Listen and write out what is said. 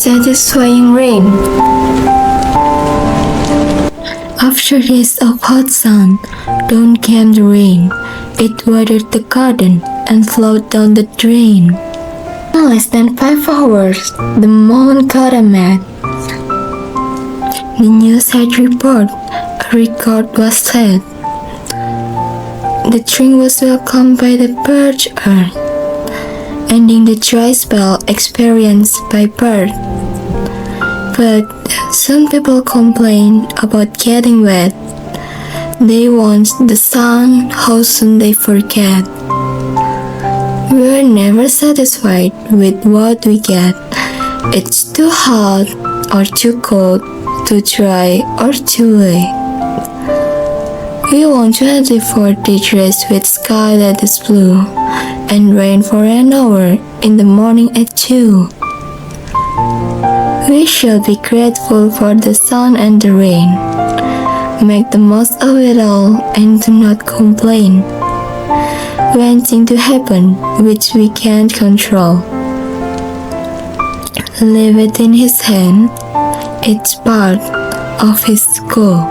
satisfying rain. After days of hot sun, down came the rain. It watered the garden and flowed down the drain. In less than 5 hours, the moon got a mat. The news had report, a record was set. The drink was welcomed by the parched earth, ending the dry spell experienced by Perth. But some people complain about getting wet. They want the sun, how soon they forget. We're never satisfied with what we get. It's too hot or too cold, too dry or too wet. We want 24 degrees with sky that is blue, and rain for an hour in the morning at 2. We should be grateful for the sun and the rain. Make the most of it all and do not complain. When things to happen which we can't control, leave it in His hand. It's part of His goal.